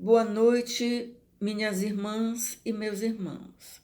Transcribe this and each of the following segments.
Boa noite, minhas irmãs e meus irmãos.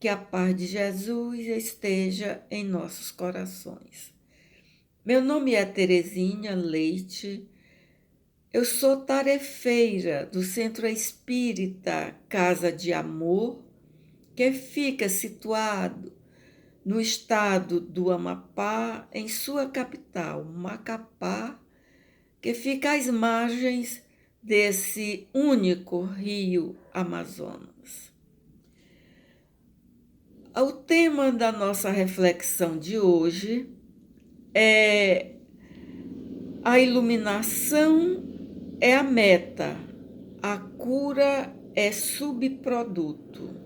Que a paz de Jesus esteja em nossos corações. Meu nome é Terezinha Leite. Eu sou tarefeira do Centro Espírita Casa de Amor, que fica situado no estado do Amapá, em sua capital, Macapá, que fica às margens desse único rio Amazonas. O tema da nossa reflexão de hoje é: a iluminação é a meta, a cura é subproduto.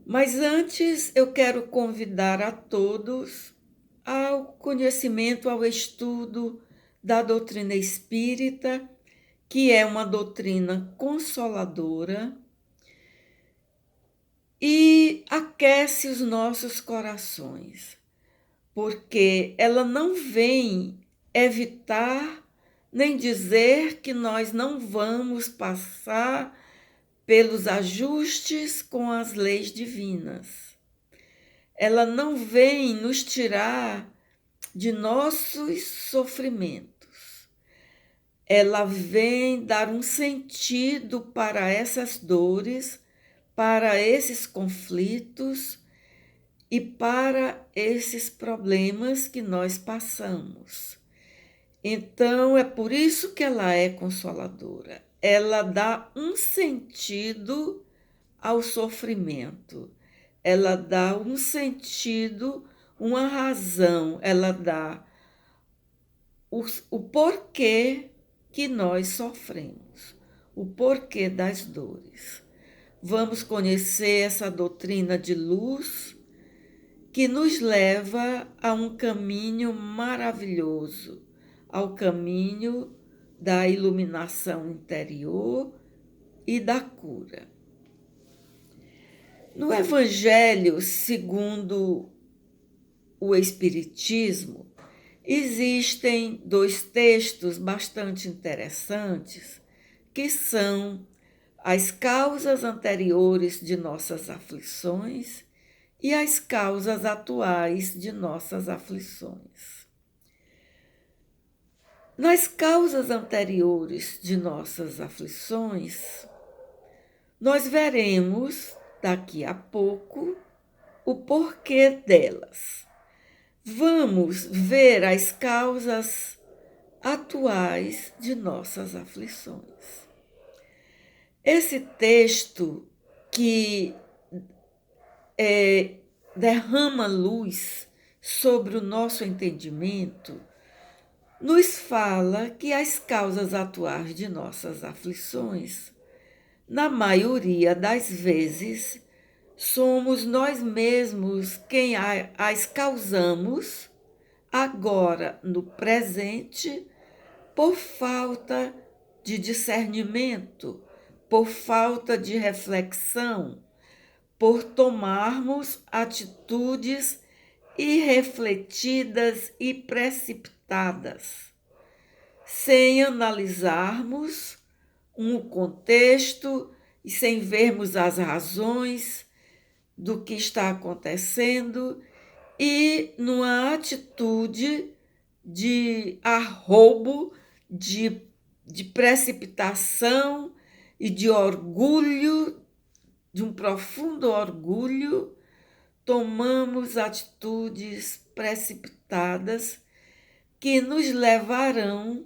Mas antes eu quero convidar a todos ao conhecimento, ao estudo da doutrina espírita, que é uma doutrina consoladora e aquece os nossos corações, porque ela não vem evitar nem dizer que nós não vamos passar pelos ajustes com as leis divinas. Ela não vem nos tirar de nossos sofrimentos. Ela vem dar um sentido para essas dores, para esses conflitos e para esses problemas que nós passamos. Então, é por isso que ela é consoladora. Ela dá um sentido ao sofrimento. Ela dá um sentido, uma razão. Ela dá o porquê que nós sofremos, o porquê das dores. Vamos conhecer essa doutrina de luz que nos leva a um caminho maravilhoso, ao caminho da iluminação interior e da cura. No Evangelho segundo o Espiritismo, existem dois textos bastante interessantes, que são as causas anteriores de nossas aflições e as causas atuais de nossas aflições. Nas causas anteriores de nossas aflições, nós veremos daqui a pouco o porquê delas. Vamos ver as causas atuais de nossas aflições. Esse texto que derrama luz sobre o nosso entendimento nos fala que as causas atuais de nossas aflições, na maioria das vezes, somos nós mesmos quem as causamos agora no presente por falta de discernimento, por falta de reflexão, por tomarmos atitudes irrefletidas e precipitadas, sem analisarmos um contexto e sem vermos as razões do que está acontecendo e numa atitude de arroubo, de precipitação e de orgulho, de um profundo orgulho, tomamos atitudes precipitadas que nos levarão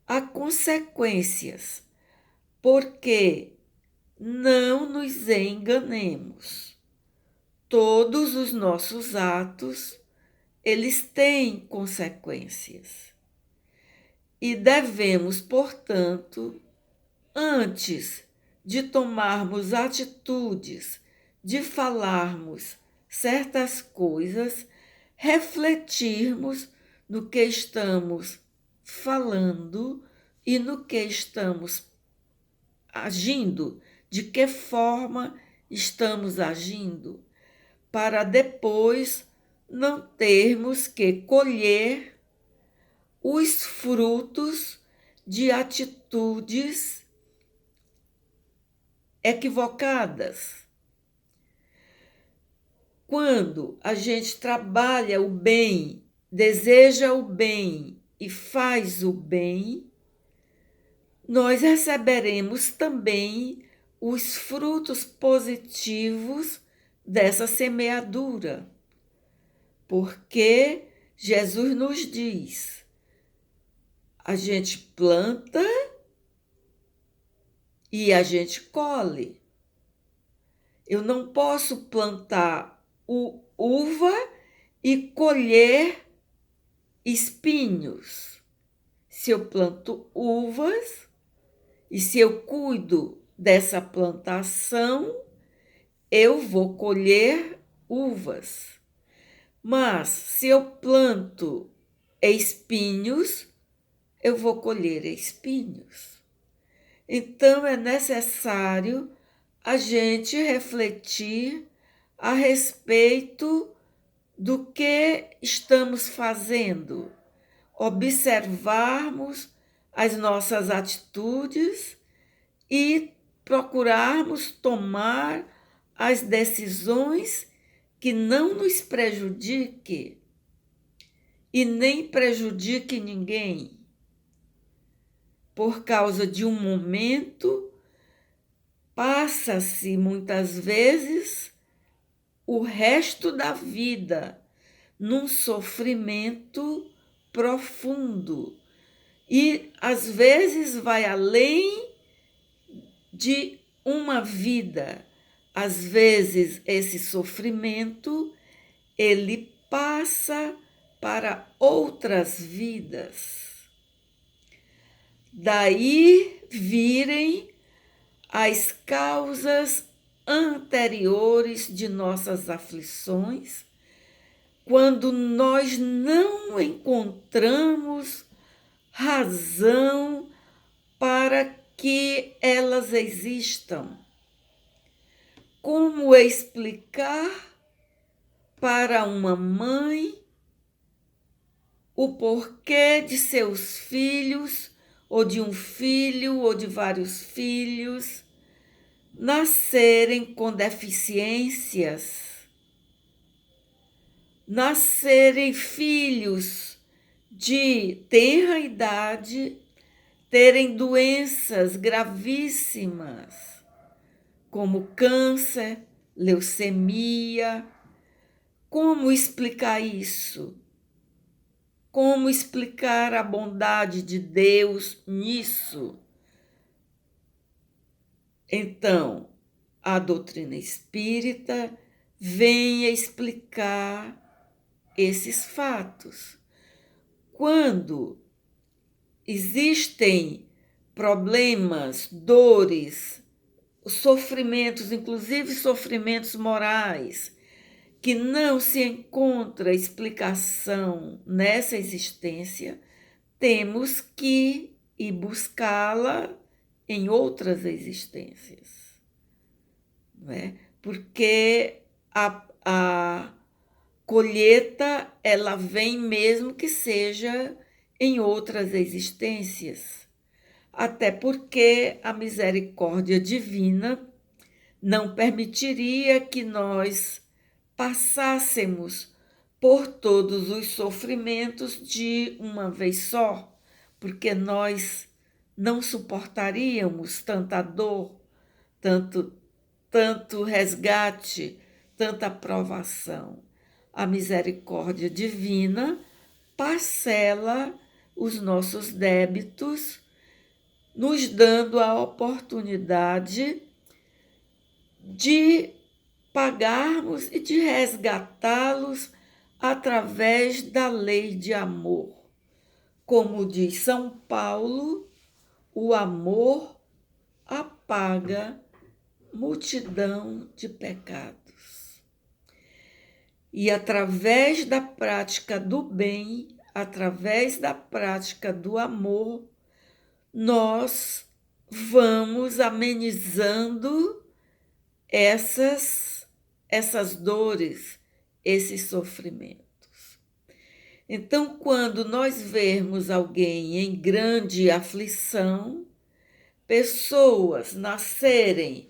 a consequências, porque não nos enganemos. Todos os nossos atos, eles têm consequências. E devemos, portanto, antes de tomarmos atitudes, de falarmos certas coisas, refletirmos no que estamos falando e no que estamos agindo, de que forma estamos agindo, para depois não termos que colher os frutos de atitudes equivocadas. Quando a gente trabalha o bem, deseja o bem e faz o bem, nós receberemos também os frutos positivos dessa semeadura. Porque Jesus nos diz, a gente planta e a gente colhe. Eu não posso plantar uva e colher espinhos. Se eu planto uvas e se eu cuido dessa plantação, eu vou colher uvas. Mas se eu planto espinhos, eu vou colher espinhos. Então é necessário a gente refletir a respeito do que estamos fazendo, observarmos as nossas atitudes e procurarmos tomar as decisões que não nos prejudiquem e nem prejudique ninguém. Por causa de um momento, passa-se muitas vezes o resto da vida num sofrimento profundo e às vezes vai além de uma vida. Às vezes esse sofrimento ele passa para outras vidas. Daí virem as causas anteriores de nossas aflições, quando nós não encontramos razão para que elas existam. Como explicar para uma mãe o porquê de seus filhos, ou de um filho, ou de vários filhos, nascerem com deficiências, nascerem filhos de tenra idade, terem doenças gravíssimas, como câncer, leucemia. Como explicar isso? Como explicar a bondade de Deus nisso? Então, a doutrina espírita vem explicar esses fatos. Quando existem problemas, dores, sofrimentos, inclusive sofrimentos morais, que não se encontra explicação nessa existência, temos que ir buscá-la em outras existências, não é? Porque a colheita ela vem mesmo que seja em outras existências, até porque a misericórdia divina não permitiria que nós passássemos por todos os sofrimentos de uma vez só, porque nós não suportaríamos tanta dor, tanto resgate, tanta provação. A misericórdia divina parcela os nossos débitos, nos dando a oportunidade de pagarmos e de resgatá-los através da lei de amor. Como diz São Paulo, o amor apaga multidão de pecados. E através da prática do bem, através da prática do amor, nós vamos amenizando essas dores, esses sofrimentos. Então, quando nós vermos alguém em grande aflição, pessoas nascerem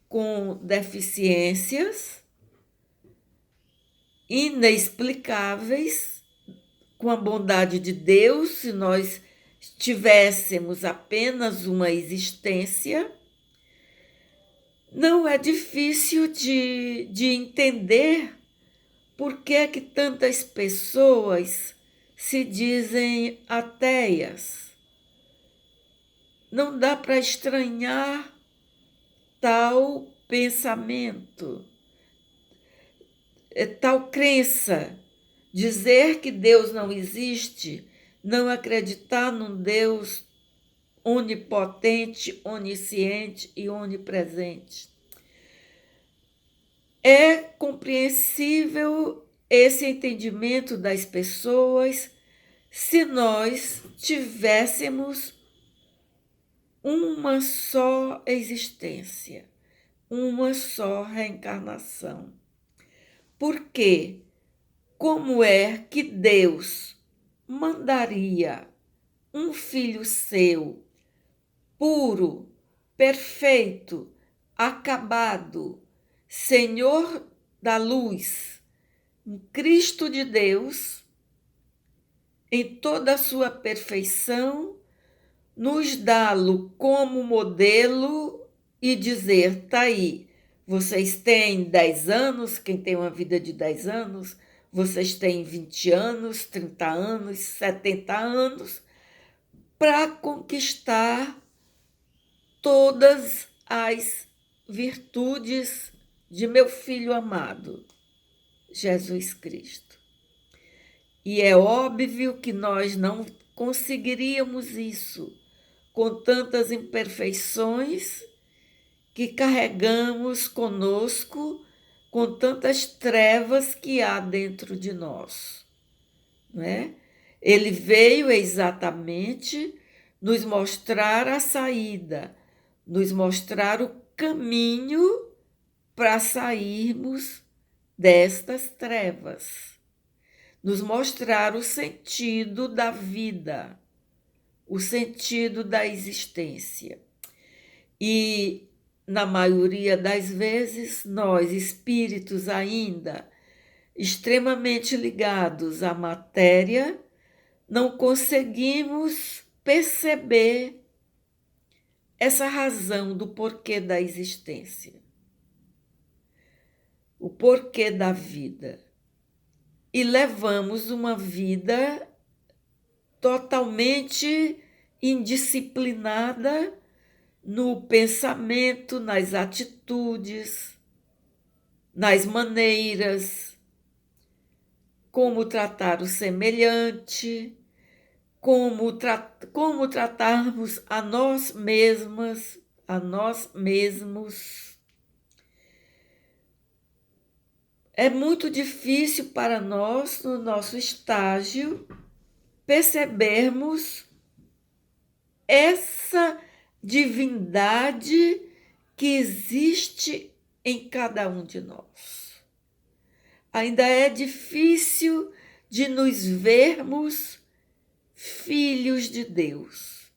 com deficiências inexplicáveis, com a bondade de Deus, se nós tivéssemos apenas uma existência, não é difícil de entender por que é que tantas pessoas se dizem ateias. Não dá para estranhar tal pensamento, tal crença. Dizer que Deus não existe, não acreditar num Deus onipotente, onisciente e onipresente. É compreensível esse entendimento das pessoas se nós tivéssemos uma só existência, uma só reencarnação. Porque como é que Deus mandaria um filho seu, puro, perfeito, acabado, Senhor da luz, um Cristo de Deus, em toda a sua perfeição, nos dá-lo como modelo e dizer, tá aí, vocês têm 10 anos, quem tem uma vida de 10 anos, vocês têm 20 anos, 30 anos, 70 anos, para conquistar todas as virtudes de meu filho amado, Jesus Cristo. E é óbvio que nós não conseguiríamos isso com tantas imperfeições que carregamos conosco, com tantas trevas que há dentro de nós, não é? Ele veio exatamente nos mostrar a saída, nos mostrar o caminho para sairmos destas trevas, nos mostrar o sentido da vida, o sentido da existência. E, na maioria das vezes, nós, espíritos ainda extremamente ligados à matéria, não conseguimos perceber essa razão do porquê da existência, o porquê da vida. E levamos uma vida totalmente indisciplinada no pensamento, nas atitudes, nas maneiras, como tratar o semelhante, como tratarmos a nós mesmas, a nós mesmos. É muito difícil para nós, no nosso estágio, percebermos essa divindade que existe em cada um de nós. Ainda é difícil de nos vermos filhos de Deus.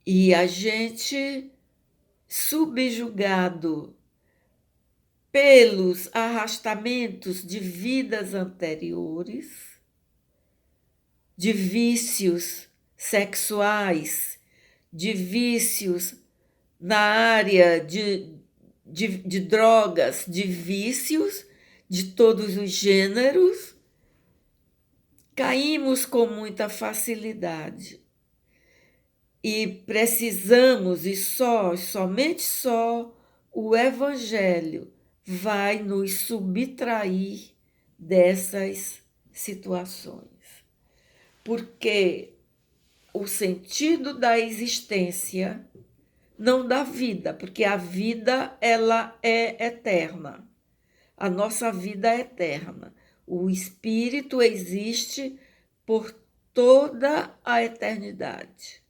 E a gente, subjugado pelos arrastamentos de vidas anteriores, de vícios sexuais, de vícios na área de drogas, de vícios de todos os gêneros, caímos com muita facilidade. E precisamos, somente o Evangelho vai nos subtrair dessas situações. Porque o sentido da existência não dá vida, porque a vida ela é eterna. A nossa vida é eterna. O espírito existe por toda a eternidade.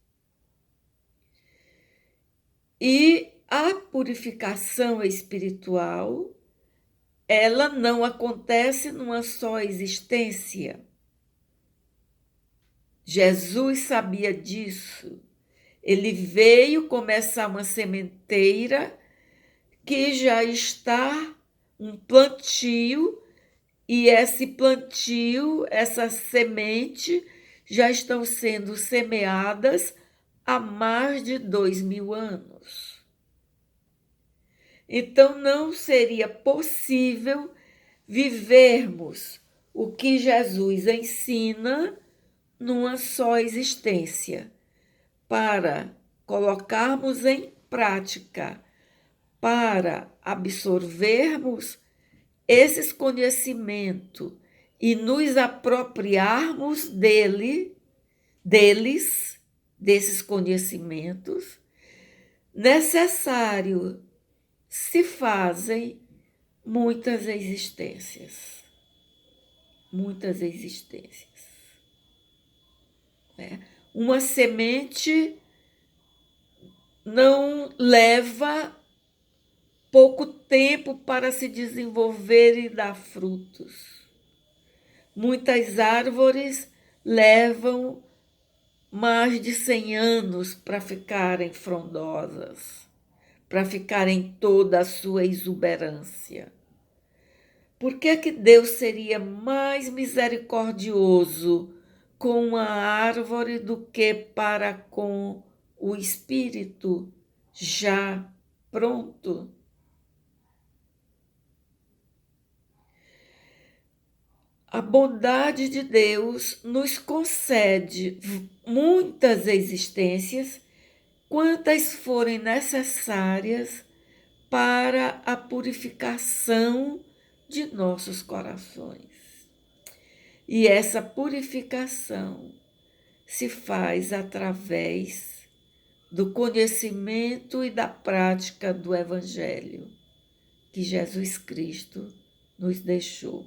E a purificação espiritual ela não acontece numa só existência. Jesus sabia disso. Ele veio começar uma sementeira que já está um plantio, e esse plantio, essa semente, já estão sendo semeadas há mais de 2000 anos. Então, não seria possível vivermos o que Jesus ensina numa só existência, para colocarmos em prática, para absorvermos esses conhecimentos e nos apropriarmos desses conhecimentos, necessário se fazem muitas existências. Muitas existências. Né? Uma semente não leva pouco tempo para se desenvolver e dar frutos. Muitas árvores levam mais de 100 anos para ficarem frondosas, para ficarem toda a sua exuberância. Por que Deus seria mais misericordioso com uma árvore do que para com o espírito já pronto? A bondade de Deus nos concede muitas existências, quantas forem necessárias para a purificação de nossos corações. E essa purificação se faz através do conhecimento e da prática do Evangelho que Jesus Cristo nos deixou.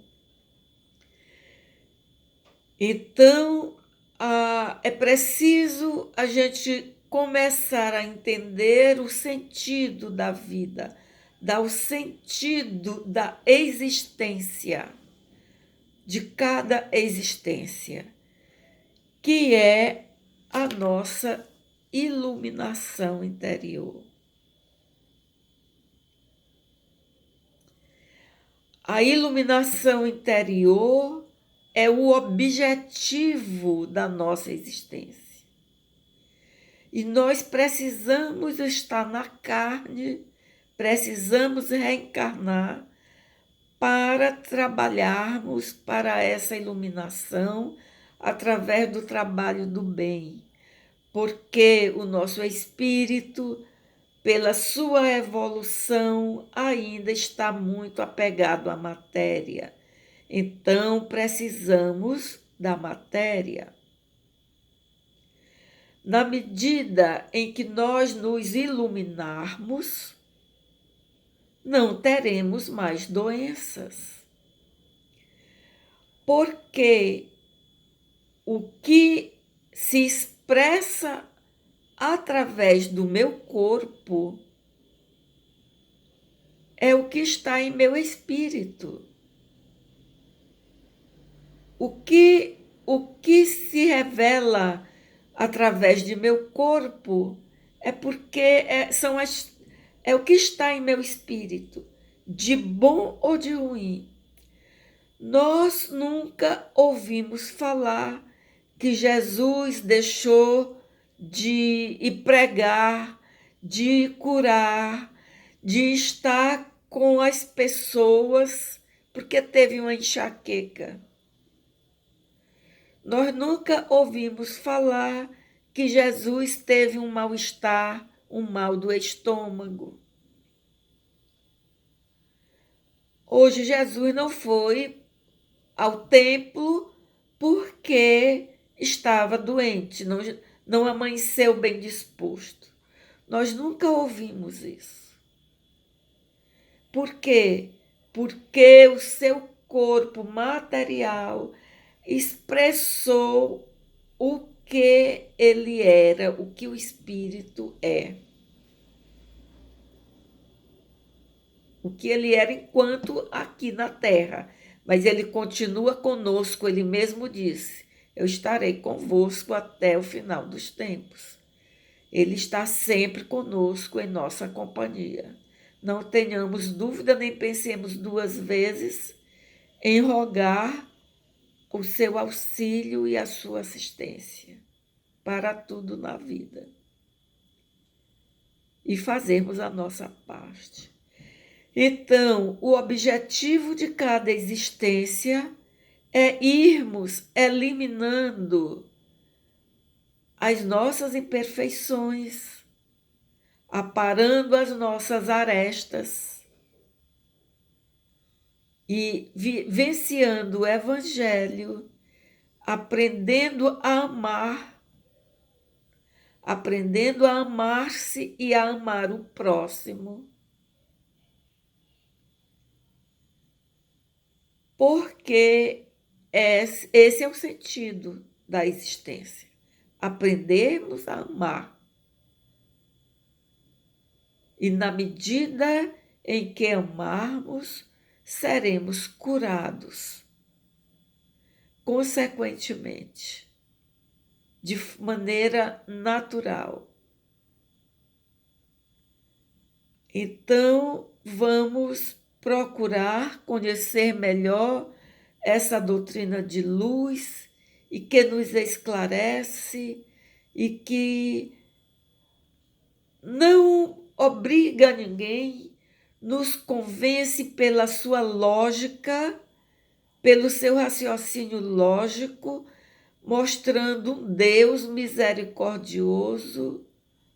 Então, é preciso a gente começar a entender o sentido da vida, dar o sentido da existência, de cada existência, que é a nossa iluminação interior. A iluminação interior é o objetivo da nossa existência. E nós precisamos estar na carne, precisamos reencarnar para trabalharmos para essa iluminação através do trabalho do bem, porque o nosso espírito, pela sua evolução, ainda está muito apegado à matéria. Então, precisamos da matéria. Na medida em que nós nos iluminarmos, não teremos mais doenças. Porque o que se expressa através do meu corpo é o que está em meu espírito. O que se revela através de meu corpo é porque é o que está em meu espírito, de bom ou de ruim. Nós nunca ouvimos falar que Jesus deixou de ir pregar, de curar, de estar com as pessoas porque teve uma enxaqueca. Nós nunca ouvimos falar que Jesus teve um mal-estar, um mal do estômago. Hoje Jesus não foi ao templo porque estava doente, não amanheceu bem disposto. Nós nunca ouvimos isso. Por quê? Porque o seu corpo material expressou o que ele era, o que o espírito é. o que ele era enquanto aqui na terra, mas ele continua conosco, ele mesmo disse: eu estarei convosco até o final dos tempos. Ele está sempre conosco em nossa companhia. Não tenhamos dúvida nem pensemos duas vezes em rogar o seu auxílio e a sua assistência para tudo na vida e fazermos a nossa parte. Então, o objetivo de cada existência é irmos eliminando as nossas imperfeições, aparando as nossas arestas e vivenciando o Evangelho, aprendendo a amar, aprendendo a amar-se e a amar o próximo. Porque esse é o sentido da existência. Aprendermos a amar. E na medida em que amarmos, seremos curados. Consequentemente, de maneira natural. Então, vamos procurar conhecer melhor essa doutrina de luz e que nos esclarece e que não obriga ninguém, nos convence pela sua lógica, pelo seu raciocínio lógico, mostrando um Deus misericordioso,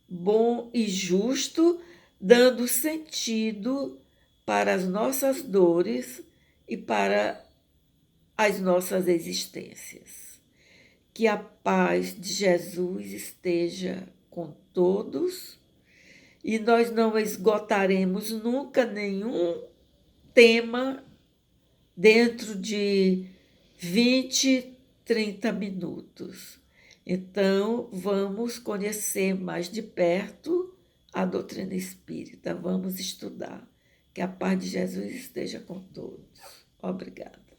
bom e justo, dando sentido para as nossas dores e para as nossas existências. Que a paz de Jesus esteja com todos e nós não esgotaremos nunca nenhum tema dentro de 20, 30 minutos. Então, vamos conhecer mais de perto a doutrina espírita, vamos estudar. Que a paz de Jesus esteja com todos. Obrigada.